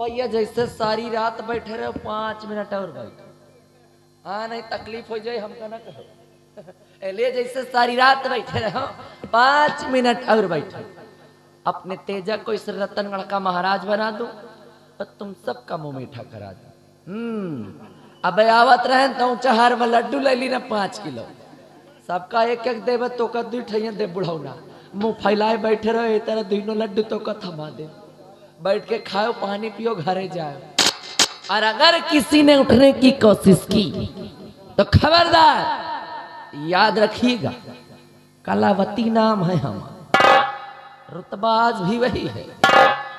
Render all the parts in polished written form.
भैया जैसे सारी रात बैठे रहो 5 मिनट और बैठो। हाँ नहीं तकलीफ हो जाए हमका ना कहो। ले जैसे सारी रात बैठे रहो 5 मिनट और बैठो। अपने तेजा को इस रतनगढ़ का महाराज बना दो और तुम सबका मुंह मीठा करा दो। अब आवत रहे तो चहार में लड्डू ले ली ना 5 किलो सबका एक एक देव तो का 2 ठैया दे बुढ़ौना मुंह फैलाए बैठे रहो तरह दोनों लड्डू तो का थमा दे बैठ के खाओ पानी पियो घरे जाओ। और अगर किसी ने उठने की कोशिश की तो खबरदार याद रखिएगा कलावती नाम है हमारा रुतबाज भी वही है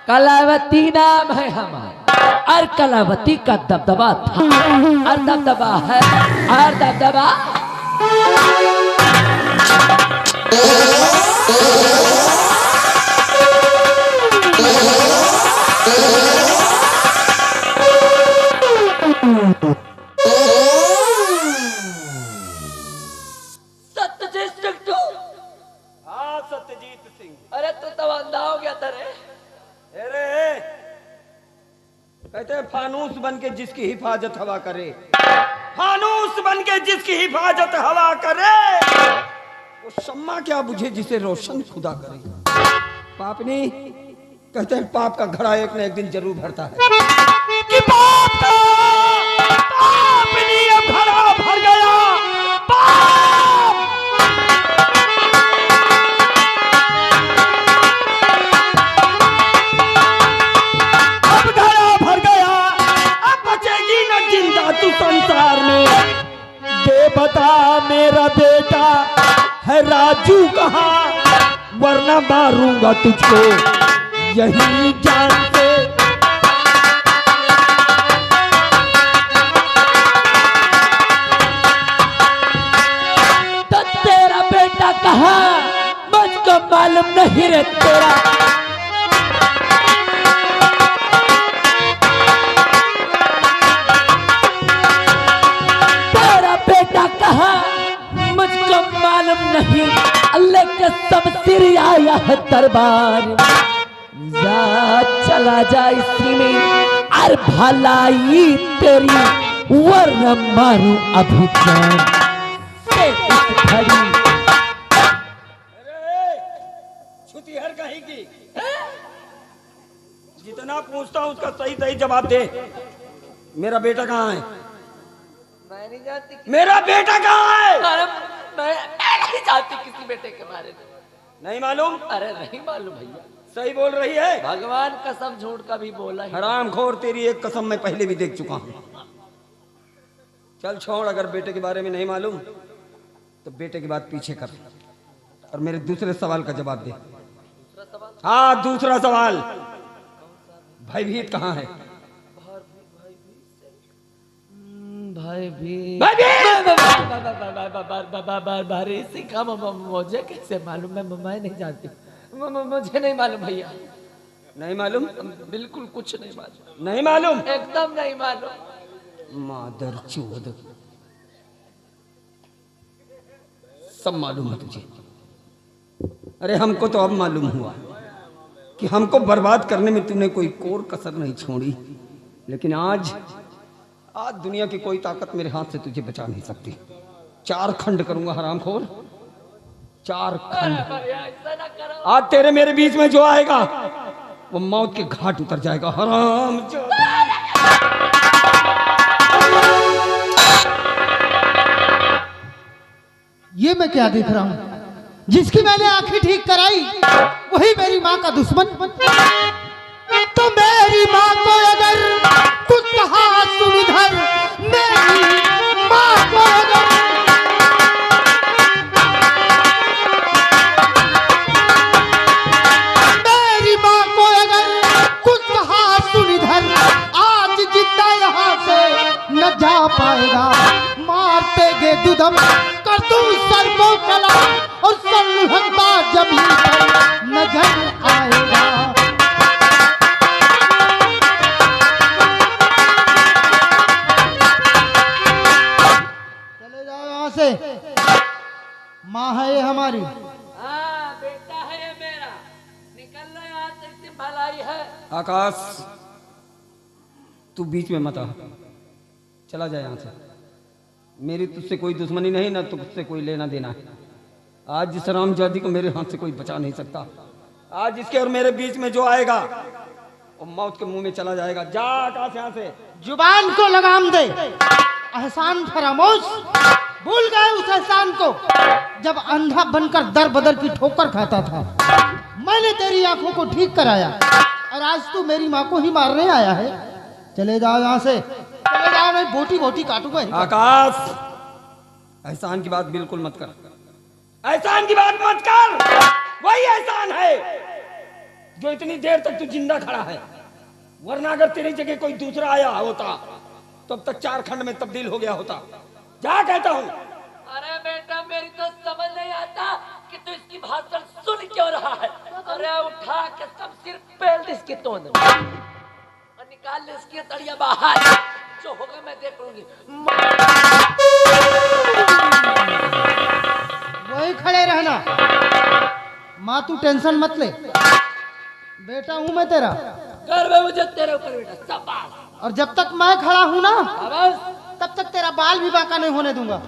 कलावती नाम है हमारा और कलावती का दबदबा था और दबदबा है और दबदबा सत्यजीत सिंह। अरे तू तो अंधा हो गया था रे। अरे कहते हैं फानूस बन के जिसकी हिफाजत हवा करे फानूस बन के जिसकी हिफाजत हवा करे वो शम्मा क्या बुझे जिसे रोशन खुदा करे। पापनी कहते हैं पाप का घड़ा एक न एक दिन जरूर भरता है कि पाप का पापनी अब घड़ा भर गया पाप अब घड़ा भर गया अब बचेगी न जिंदा तू संसार में दे बता मेरा बेटा है राजू कहाँ वरना मारूंगा तुझको यही जान से। तो तेरा बेटा कहाँ मुझको मालूम नहीं रे तेरा बेटा कहाँ मुझको मालूम नहीं अल्लाह के सब सिर आया है दरबार जा चला जा इसी में और भलाई तेरी वरना मारूं अभी जान से इस घड़ी। छुट्टी हर कहीं की जितना पूछता हूं उसका सही सही जवाब दे। मेरा बेटा कहाँ है? मैं नहीं जानती मेरा बेटा कहाँ है? अरे मैं नहीं जानती किसी बेटे के बारे में। नहीं मालूम? अरे नहीं मालूम भैया। सही बोल रही है? भगवान कसम झूठ का भी बोला है। हरामखोर तेरी एक कसम मैं पहले भी देख चुका हूँ। चल छोड़ अगर बेटे के बारे में नहीं मालूम तो बेटे की बात पीछे कर और मेरे दूसरे सवाल का जवाब दे। हाँ दूसरा सवाल भयभीत कहाँ है? मुझे कैसे मालूम? मैं नहीं जानती। मुझे नहीं मालूम भैया। नहीं मालूम? बिल्कुल कुछ नहीं मालूम। नहीं मालूम? एकदम नहीं मालूम। मादर चोद सब मालूम है तुझे। अरे हमको तो अब मालूम हुआ कि हमको बर्बाद करने में तूने कोई कोर कसर नहीं छोड़ी, लेकिन आज दुनिया की कोई ताकत मेरे हाथ से तुझे बचा नहीं सकती। 4 खंड करूंगा हरामखोर, 4 खंड। आज तेरे मेरे बीच में जो आएगा वो मौत के घाट उतर जाएगा हराम। मैं क्या देख रहा हूँ? जिसकी मैंने आंखें ठीक कराई वही मेरी माँ का दुश्मन। तो मेरी माँ को अगर कुछ कहा सुन इधर, मेरी माँ को अगर मेरी माँ को अगर कुछ कहा सुन इधर, आज जिंदा यहाँ से न जा पाएगा। मारते गे दुदम कर तुम सर को कला, और सलहंता जब नजर आएगा। चले जाओ यहाँ से, माँ है ये हमारी। हाँ बेटा है ये मेरा, निकल लो यहाँ से, इसकी भलाई है। आकाश, तू बीच में मत आ, चला जा यहाँ से। मेरी तुझसे कोई दुश्मनी नहीं, ना तुझसे कोई लेना देना है। आज जिस रामजादी को मेरे हाथ से कोई बचा नहीं सकता। आज इसके और मेरे बीच में जो आएगा वो मौत के मुंह में चला जाएगा। जा आकाश यहाँ से। जुबान को लगाम दे, एहसान फरामोश। भूल गए उस एहसान को जब अंधा बनकर दर बदर की ठोकर खाता था। मैंने तेरी आंखों को ठीक कराया और आज तू मेरी माँ को ही मारने आया है। चले जाओ यहाँ से, चले जाओ, मैं बोटी बोटी काटूंगा। आकाश, एहसान की बात बिल्कुल मत कर, एहसान की बात मत कर। वही एहसान है जो इतनी देर तक तू जिंदा खड़ा है, वरना अगर तेरी जगह कोई दूसरा आया होता तब तक 4 खंड में तब्दील हो गया होता। जा कहता हूँ। अरे बेटा मेरी तो समझ नहीं आता कि तू इसकी भाषण सुन क्यों रहा है। अरे उठा के सब सिर पेल दे इसके तोंद में और निकाल ले इसकी तड़िया बाहर। जो होगा मैं देख लूंगी। वही खड़े रहना, माँ तू टेंशन मत ले, बेटा हूँ मैं तेरा। गर्व है मुझे तेरे ऊपर बेटा, शाबाश। और जब तक मैं खड़ा हूँ ना, शाबाश, तब तक तेरा बाल भी बांका नहीं होने दूंगा।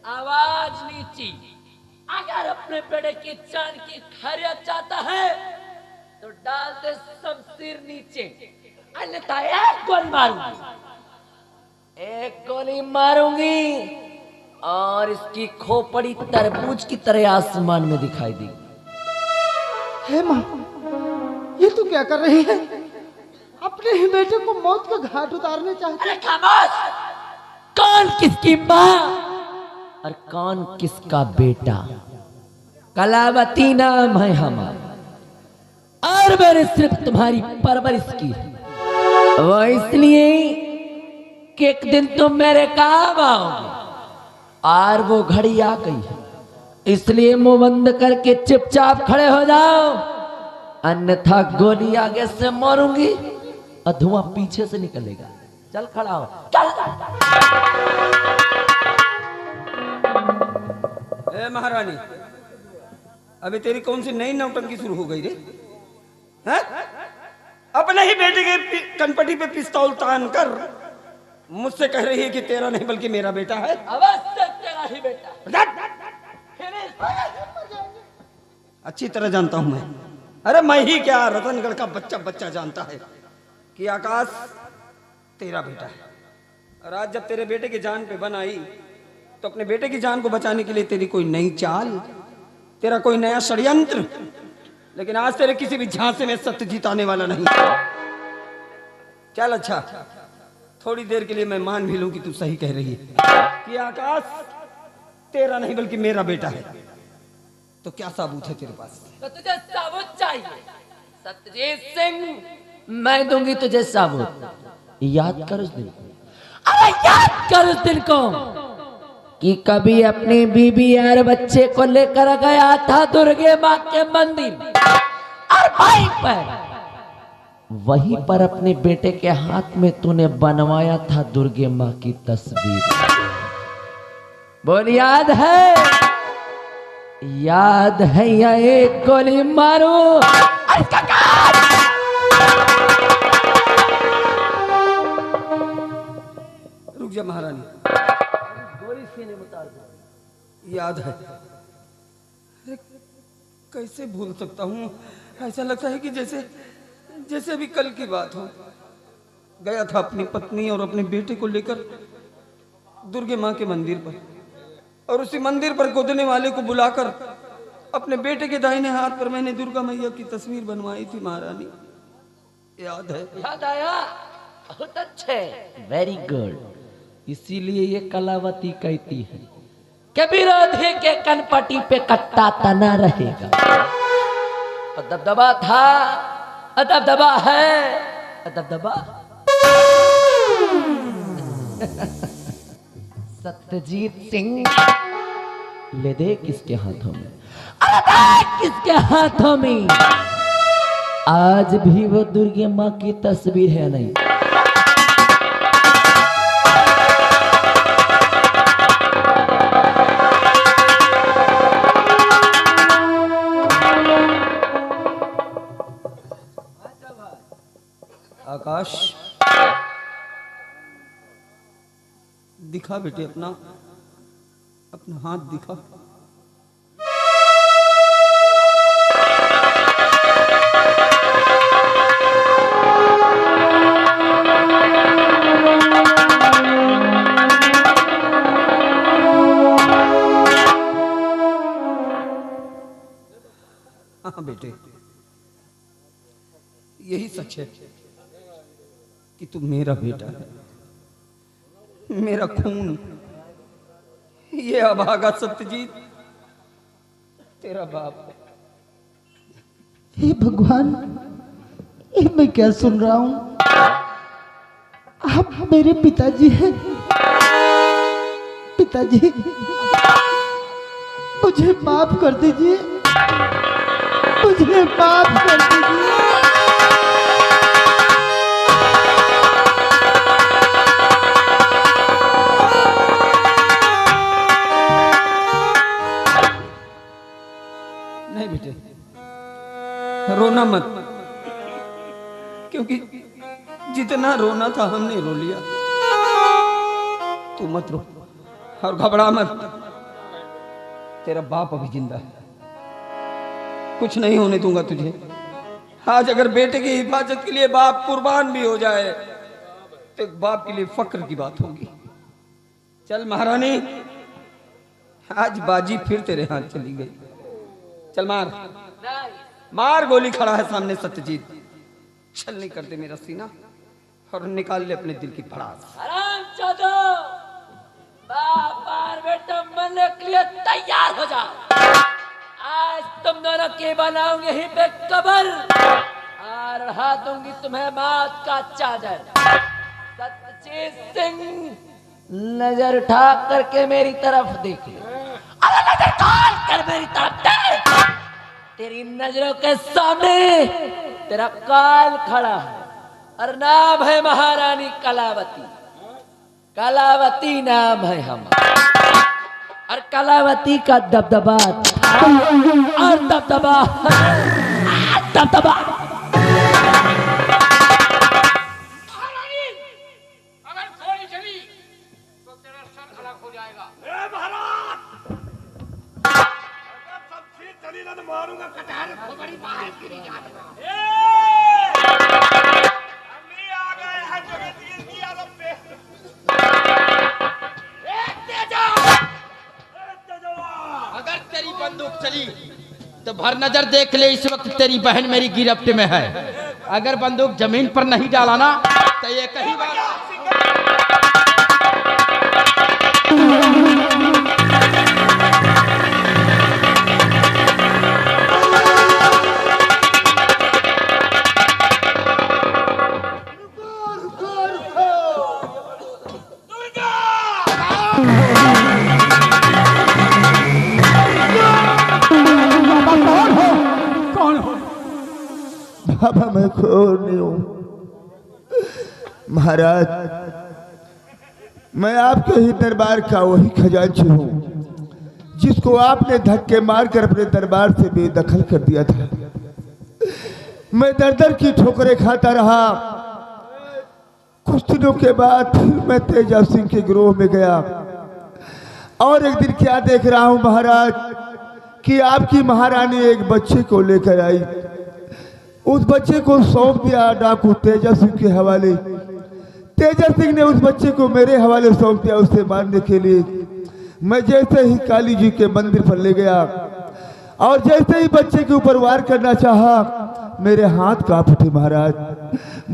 आवाज नीची। अगर अपने बेटे की जान की खैरियत चाहता है तो डाल दे शमशीर नीचे, अन्यथा एक गोली मारूंगी, एक गोली मारूंगी और इसकी खोपड़ी तरबूज की तरह आसमान में दिखाई देगी। हे माँ, ये तू क्या कर रही है? अपने ही बेटे को मौत का घाट उतारने चाहती है। खामोश, कौन किसकी माँ और कौन किसका बेटा? कलावती नाम है हमारा और मैंने सिर्फ तुम्हारी परवरिश की है। वो इसलिए कि एक दिन तुम मेरे काम आओगे और वो घड़ी आ गई है, इसलिए मुंह बंद करके चुपचाप खड़े हो जाओ, अन्यथा गोली आगे से मारूंगी और धुआं पीछे से निकलेगा। चल खड़ा हो, चल। ए महारानी, अभी तेरी कौन सी नई नौटंकी शुरू हो गई रे? हैं? अपने ही बेटे के कनपटी पे पिस्तौल तान कर मुझसे कह रही है कि तेरा नहीं बल्कि मेरा बेटा है। अवश्य तेरा ही बेटा। अच्छी तरह जानता हूं मैं। अरे मैं ही क्या, रतनगढ़ का बच्चा बच्चा जानता है कि आकाश तेरा बेटा है। और आज जब तेरे बेटे की जान पे बन आई तो अपने बेटे की जान को बचाने के लिए तेरी कोई नई चाल, तेरा कोई नया षड्यंत्र, लेकिन आज तेरे किसी भी झांसे में सत्य जीताने वाला नहीं। चल अच्छा, थोड़ी देर के लिए मैं मान भी लूं कि तू सही कह रही है कि आकाश तेरा नहीं बल्कि मेरा बेटा है, तो क्या सबूत है तेरे पास? तो तुझे सबूत चाहिए सत्यजीत सिंह, मैं दूंगी तुझे सबूत। याद कर उस दिन, अरे याद कर उस दिन को कि कभी अपनी बीबी और बच्चे को लेकर गया था दुर्गे माँ के मंदिर और वहीं पर अपने बेटे के हाथ में तूने बनवाया था दुर्गे माँ की तस्वीर। बोल याद है? याद है या एक गोली मारो? जा महारानी, गोली सीने में उतार दो। याद है। अरे कैसे भूल सकता हूँ, ऐसा लगता है कि जैसे जैसे अभी कल की बात हो। गया था अपनी पत्नी और अपने बेटे को लेकर दुर्गे माँ के मंदिर पर, और उसी मंदिर पर गोदने वाले को बुलाकर अपने बेटे के दाहिने हाथ पर मैंने दुर्गा मैया की तस्वीर बनवाई थी महारानी, याद है? याद आया? बहुत अच्छे, वेरी गुड। इसीलिए ये कलावती कहती है कि विरोधी के कनपटी पे कट्टा तना रहेगा। और दबदबा था, दबदबा है, दबदबा। सत्यजीत सिंह ले दे किसके हाथों में, किसके हाथों में? आज भी वो दुर्गे माँ की तस्वीर है नहीं। आकाश दिखा बेटे अपना अपना हाथ दिखा। हाँ बेटे, यही सच है कि तू मेरा बेटा है, मेरा खून। ये अभागा सत्यजीत तेरा बाप है। हे भगवान, ये मैं क्या सुन रहा हूँ? आप मेरे पिताजी हैं। पिताजी, मुझे माफ कर दीजिए, मुझे माफ कर दीजिए। नहीं बेटे, रोना मत, क्योंकि जितना रोना था हमने रो लिया। तू मत रो और घबरा मत, तेरा बाप अभी जिंदा है, कुछ नहीं होने दूंगा तुझे। आज अगर बेटे की हिफाजत के लिए बाप कुर्बान भी हो जाए तो एक बाप के लिए फक्र की बात होगी। चल महारानी, आज बाजी फिर तेरे हाथ चली गई। चल मार मार, गोली खड़ा है सामने सत्यजीत। चल नहीं करते मेरा सीना और निकाल ले अपने दिल की भड़ास। हरामजादा, बाप और बेटा मरने के लिए तैयार हो जाओ। आज तुम दोनों के बनाऊंगे ही पे कब्र और उड़ा दूंगी तुम्हें मौत का चादर। सत्यजीत सिंह, नजर उठा करके मेरी तरफ देख ले। अरे नजर खोल कर मेरी तरफ देख। तेरी नजरों के सामने तेरा काल खड़ा है और नाम है महारानी कलावती। कलावती नाम है हमारा, और कलावती का दबदबा और दबदबा दबदबा। अगर गोली चली तो तेरा सर खराब हो जाएगा। चली ना तो मारूंगा, कटार बड़ी बाहर गिरी जाती है। अम्मी आ गए हैं जगदीश की आदम पे। अगर तेरी बंदूक चली तो भर नजर देख ले, इस वक्त तेरी बहन मेरी गिरफ्त में है। अगर बंदूक जमीन पर नहीं डाला ना तो ये कहीं बार बाबा मैं खोर नहीं हूँ महाराज, मैं आपके ही दरबार का वही खजांची हूँ जिसको आपने धक्के मारकर अपने दरबार से बेदखल कर दिया था। मैं दर दर की ठोकरें खाता रहा, कुछ दिनों के बाद फिर मैं तेजा सिंह के गिरोह में गया और एक दिन क्या देख रहा हूं महाराज कि आपकी महारानी एक बच्चे को लेकर आई। उस बच्चे को सौंप दिया डाकू तेजा सिंह के हवाले। तेजा सिंह ने उस बच्चे को मेरे हवाले सौंप दिया उसे मारने के लिए। मैं जैसे ही काली जी के मंदिर पर ले गया और जैसे ही बच्चे के ऊपर वार करना चाहा, मेरे हाथ कांप उठे महाराज।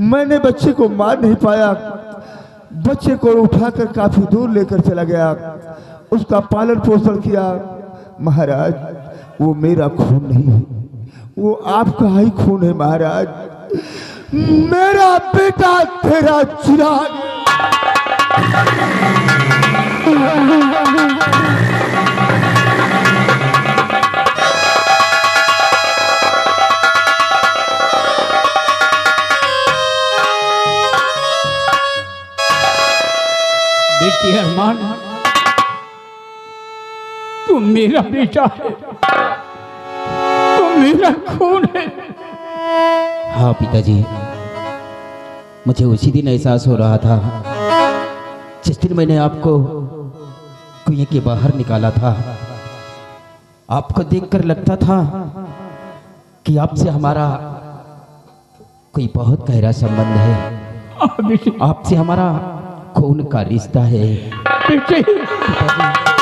मैंने बच्चे को मार नहीं पाया। बच्चे को उठाकर काफी दूर लेकर चला गया, उसका पालन पोषण किया। महाराज वो मेरा खून नहीं है, वो आपका ही खून है महाराज। मेरा बेटा तेरा चिराग। बेटी अरमान, तू मेरा बेटा है, तू मेरा खून है। हाँ पिताजी, मुझे उसी दिन एहसास हो रहा था जिस दिन मैंने आपको कुएं के बाहर निकाला था। आपको देखकर लगता था कि आपसे हमारा कोई बहुत गहरा संबंध है, आपसे हमारा खून का रिश्ता है।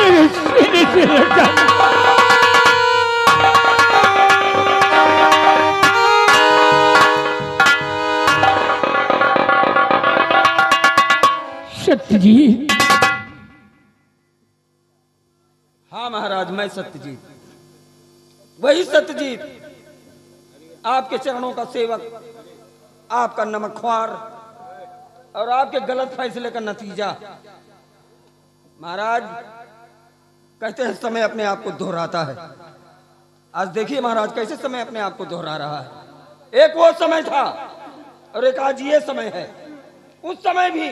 मेरे सीने से लगा। सत्यजीत। हाँ महाराज, मैं सत्यजीत, वही सत्यजीत, आपके चरणों का सेवक, आपका नमकख्वार और आपके गलत फैसले का नतीजा। महाराज कहते हैं समय अपने आप को दोहराता है। आज देखिए महाराज कैसे समय अपने आप को दोहरा रहा है। एक वो समय था और एक आज ये समय है। उस समय भी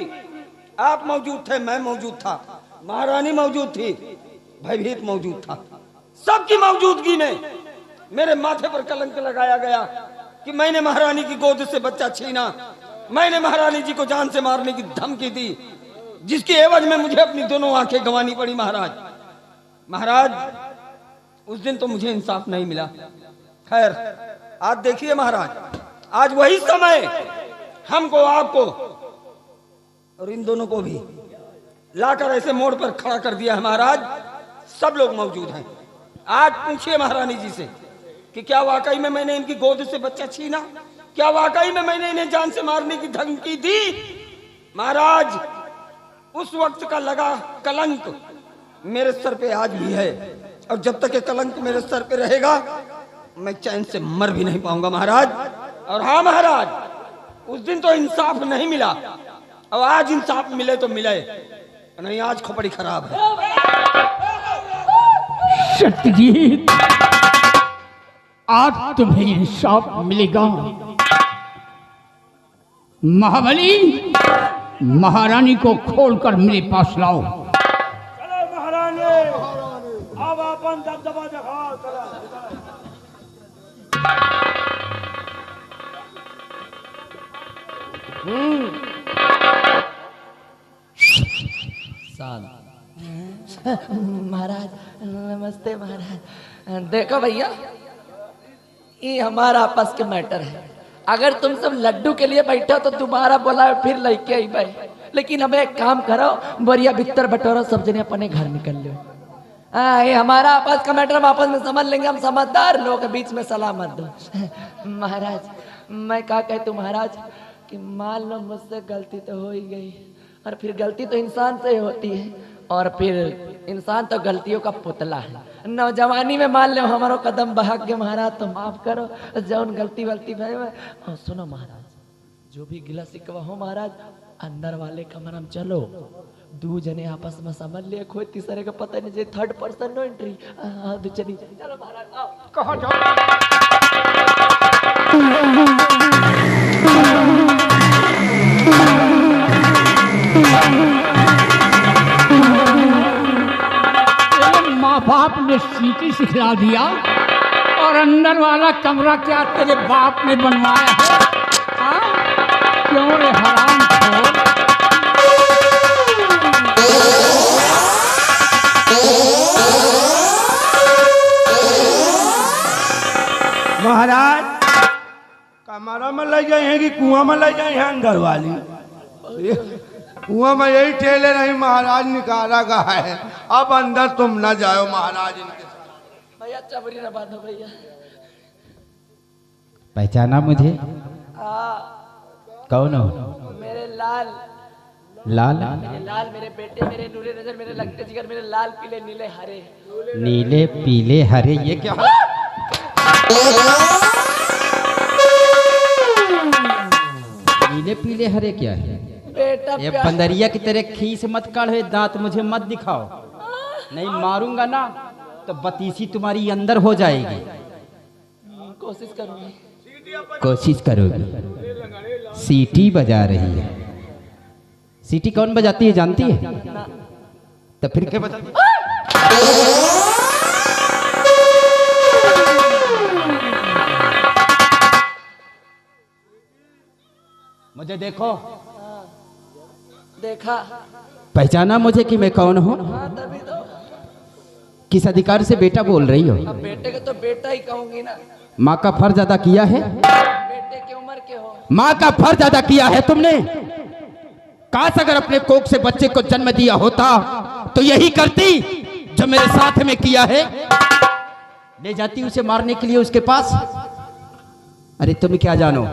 आप मौजूद थे, मैं मौजूद था, महारानी मौजूद थी, भयभीत मौजूद था। सबकी मौजूदगी में मेरे माथे पर कलंक लगाया गया कि मैंने महारानी की गोद से बच्चा छीना, मैंने महारानी जी को जान से मारने की धमकी दी, जिसकी एवज में मुझे अपनी दोनों आंखें गंवानी पड़ी। महाराज उस दिन तो मुझे इंसाफ नहीं मिला। खैर आज देखिए महाराज, आज वही समय हमको, आपको और इन दोनों को भी लाकर ऐसे मोड़ पर खड़ा कर दिया है। महाराज सब लोग मौजूद हैं। आज पूछिए महारानी जी से कि क्या वाकई में मैंने इनकी गोद से बच्चा छीना, क्या वाकई में मैंने इन्हें जान से मारने की धमकी दी। महाराज उस वक्त का लगा कलंक मेरे सर पे आज भी है, और जब तक ये कलंक मेरे सर पे रहेगा मैं चैन से मर भी नहीं पाऊंगा महाराज। और हाँ महाराज, उस दिन तो इंसाफ नहीं मिला, अब आज इंसाफ मिले तो मिले, नहीं आज खोपड़ी खराब है। सत्यजीत, आज तुम्हें इंसाफ मिलेगा। महाबली, महारानी को खोलकर मेरे पास लाओ। चलो महारानी, अब अपन दबदबा दिखाओ। महाराज नमस्ते। महाराज देखो भैया, ये हमारा आपस के मैटर है। अगर तुम सब लड्डू के लिए बैठो तो दोबारा बोला फिर लेके आई भाई, लेकिन हमें एक काम करो, बरिया बित्तर बटोरो, सब जने अपने घर निकल लो। ये हमारा आपस का मैटर, हम आपस में समझ लेंगे, हम समझदार लोग के बीच में सलाह मत दो। महाराज मैं क्या कहता हूँ महाराज कि मान लो मुझसे गलती तो हो ही गई, और फिर गलती तो इंसान से ही होती है, और फिर इंसान तो गलतियों का पुतला है। नौजवानी में मान लो हमारो कदम बहक गए महाराज, तो माफ करो जौन गलती वलती भाई। और सुनो महाराज, जो भी गिला शिकवा हो महाराज, अंदर वाले कमरा में चलो, दो जने आपस में समझ लिए, कोई तीसरे का पता नहीं, थर्ड पर्सन नो एंट्री। चलिए चलो महाराज, आओ। कहाँ जाओ? माँ बाप ने सीटी सिखला दिया, और अंदर वाला कमरा क्या तेरे बाप ने बनवाया है? हाँ? क्यों रे हराम खोर? महाराज कमरा में ले जाए हैं कि कुआं में ले जाए हैं अंदर वाली? कुआं में यही ठेले नहीं महाराज निकाला का है। अब अंदर तुम ना जाओ महाराज इनके साथ। भैया चबरी न बांधो भैया। पहचाना मुझे? कौन हो? मेरे लाल लाल मेरे लाल, मेरे बेटे, मेरे नूरे नजर, मेरे लगते जिगर, मेरे लाल पीले नीले हरे। नीले पीले हरे, ये क्या? नीले पीले हरे क्या है? बेटा ये पंदरिया की तरह खीस मत काढ़े, दांत मुझे मत दिखाओ, नहीं मारूंगा ना तो बतीसी तुम्हारी अंदर हो जाएगी। कोशिश करूंगी। कोशिश करोगी? सीटी बजा रही है। सीटी कौन बजाती है जानती है? तो फिर क्या बजाती है? मुझे देखो। देखा। पहचाना मुझे कि मैं कौन हूँ? हाँ तभी तो। किस अधिकार से बेटा बोल रही हो? अब बेटे के तो बेटा ही कहूंगी ना। माँ का फर्ज अदा किया है? बेटे की उम्र के हो। माँ का फर्ज अदा किया है तुमने। काश अगर अपने कोख से बच्चे को जन्म दिया होता तो यही करती जो मेरे साथ में किया है। ले जाती उसे मारने के लिए उसके पास। अरे तुम क्या जानो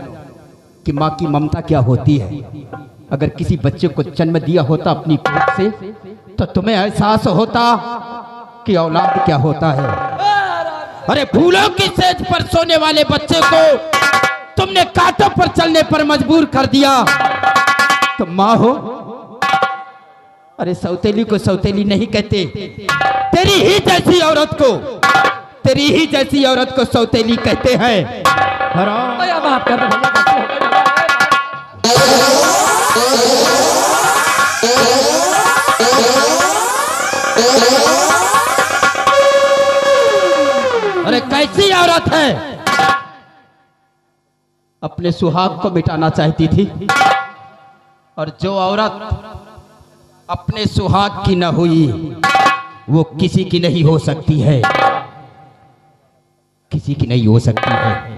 कि माँ की ममता क्या होती है। अगर किसी बच्चे को जन्म दिया होता अपनी कोख से तो तुम्हें एहसास होता कि औलाद क्या होता है। अरे फूलों की सेज पर सोने वाले बच्चे को तुमने कांटों पर चलने पर मजबूर कर दिया। तो माँ हो? अरे सौतेली को सौतेली नहीं कहते। तेरी ही जैसी औरत को, तेरी ही जैसी औरत को सौतेली कहते हैं। भैया माफ कर दो भैया, अरे कैसी औरत है? अपने सुहाग को मिटाना चाहती थी, और जो औरत अपने सुहाग की न हुई वो किसी की नहीं हो सकती है, किसी की नहीं हो सकती है,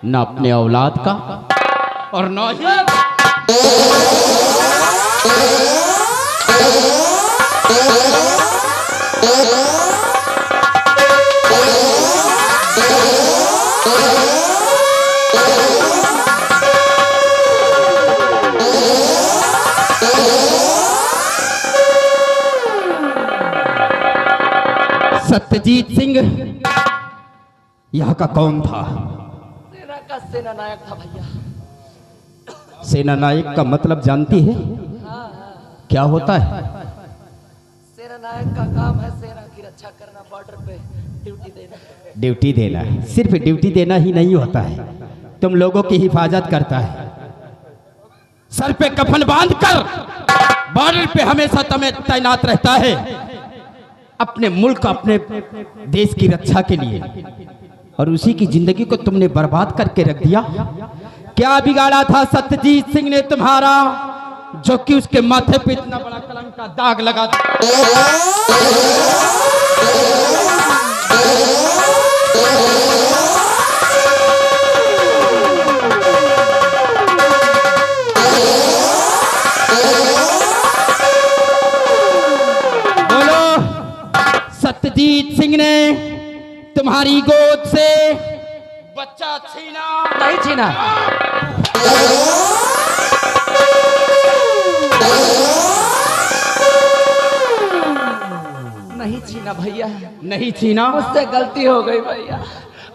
न अपने औलाद का और न ही सत्यजीत सिंह यहाँ का कौन था? सेना का सेना नायक था भैया। सेना नायक का मतलब जानती है? क्या होता है? सेना नायक का काम है सेना की रक्षा करना, बॉर्डर पे ड्यूटी देना। ड्यूटी देना है। सिर्फ ड्यूटी देना ही नहीं होता है, तुम लोगों की हिफाजत करता है। सर पे कफन बांधकर बॉर्डर पे हमेशा तुम्हें तैनात रहता है, अपने मुल्क, अपने देश की रक्षा के लिए। और उसी की जिंदगी को तुमने बर्बाद करके रख दिया। क्या बिगाड़ा था सत्यजीत सिंह ने तुम्हारा, जो कि उसके माथे पे इतना बड़ा कलंक का दाग लगा? बोलो, सत्यजीत सिंह ने तुम्हारी गोद से बच्चा छीना? नहीं छीना। नहीं छीना भैया, नहीं छीना। मुझसे गलती हो गई भैया।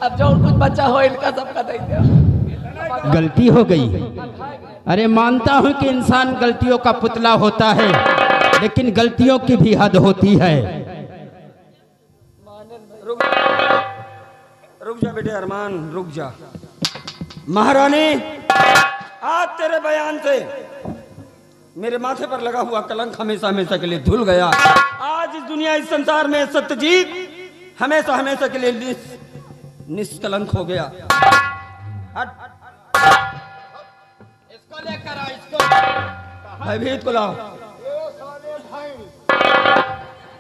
अब जो कुछ बच्चा हो इनका सबका दे दो। गलती हो गई? अरे मानता हूं कि इंसान गलतियों का पुतला होता है, लेकिन गलतियों की भी हद होती है। रुक जा बेटे अरमान, रुक जा। महारानी, आज तेरे बयान से मेरे माथे पर लगा हुआ कलंक हमेशा हमेशा के लिए धुल गया। आज इस दुनिया, इस संसार में सत्यजीत हमेशा हमेशा के लिए निष्कलंक हो गया। हट। इसको लेकर भयभीत को लाओ।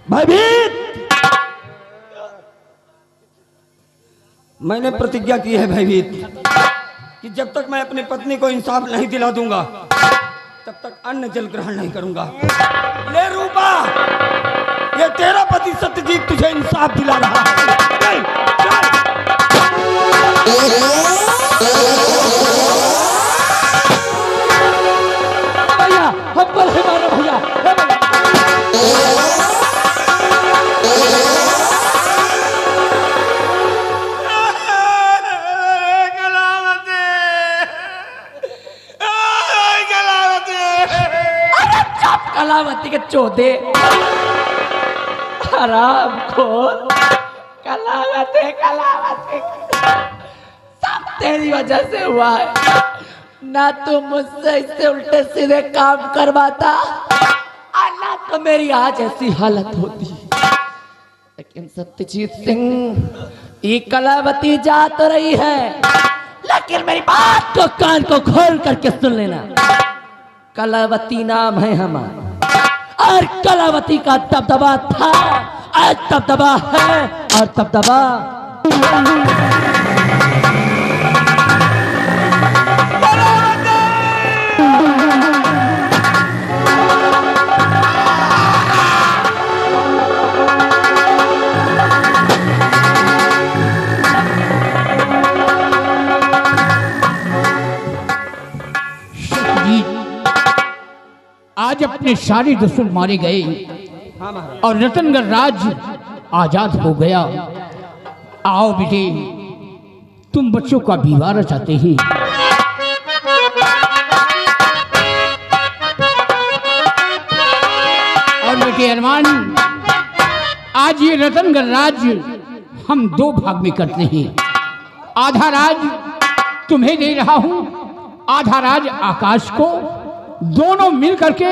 भयभीत, मैंने प्रतिज्ञा की है भयभीत कि जब तक मैं अपनी पत्नी को इंसाफ नहीं दिला दूंगा तब तक अन्न जल ग्रहण नहीं करूंगा। ले रूपा, ये तेरा पति सत्यजीत तुझे इंसाफ दिला रहा है। भैया हमको नहीं मारो भैया। कलावती के चौधे हराम खोर। कलावती कलावती सब तेरी वजह से हुआ है। ना तो मुझसे इससे उल्टे सीधे काम करवाता और ना तो मेरी आज ऐसी हालत होती। लेकिन सत्यजीत सिंह, ये कलावती जा तो रही है लेकिन मेरी बात को कान को खोल करके सुन लेना। कलावती नाम है हमारा और कलावती का दबदबा था, आज दबदबा है और दबदबा आज अपने सारे दुश्मन मारे गए और रतनगढ़ राज्य आजाद हो गया। आओ बेटे, तुम बच्चों का विवाह रचाते ही। और बेटे अरमान, आज ये रतनगढ़ राज्य हम दो भाग में करते हैं। आधा राज तुम्हें दे रहा हूं, आधा राज आकाश को। दोनों मिल करके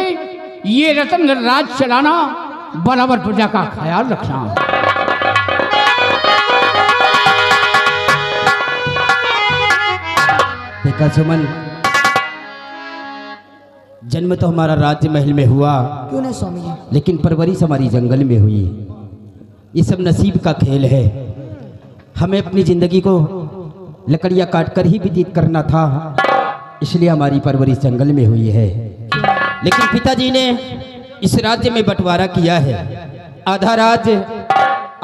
ये रतनगढ़ राज चलाना, बराबर प्रजा का ख्याल रखना। देखा सुमन, जन्म तो हमारा राज्य महल में हुआ, क्यों नहीं स्वामी जी? लेकिन परवरिश हमारी जंगल में हुई। ये सब नसीब का खेल है। हमें अपनी जिंदगी को लकड़ियां काटकर ही व्यतीत करना था, इसलिए हमारी परवरिश जंगल में हुई है। लेकिन पिताजी ने इस राज्य में बंटवारा किया है। आधा राज्य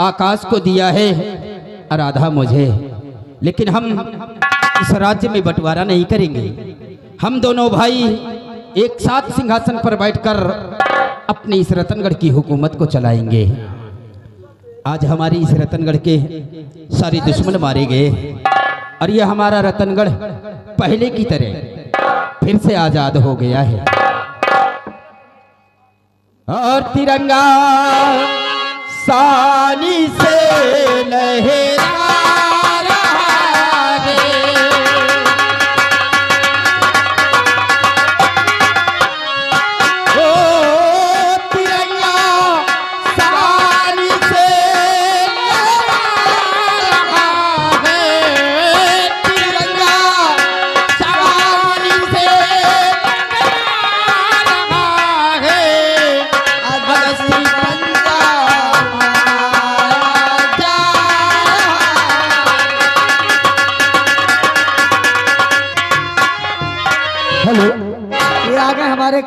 आकाश को दिया है और आधा मुझे। लेकिन हम इस राज्य में बंटवारा नहीं करेंगे। हम दोनों भाई एक साथ सिंहासन पर बैठकर अपनी इस रतनगढ़ की हुकूमत को चलाएंगे। आज हमारी इस रतनगढ़ के सारे दुश्मन मारे गए और यह हमारा रतनगढ़ पहले की तरह फिर से आजाद हो गया है। और तिरंगा सानी से लहरा रहा है। ओ तिरंगा सानी से लहरा रहा है। तिरंगा सानी से लहरा रहा है। अगस्ती पंजाब जा हेलो, ये आ गए हमारे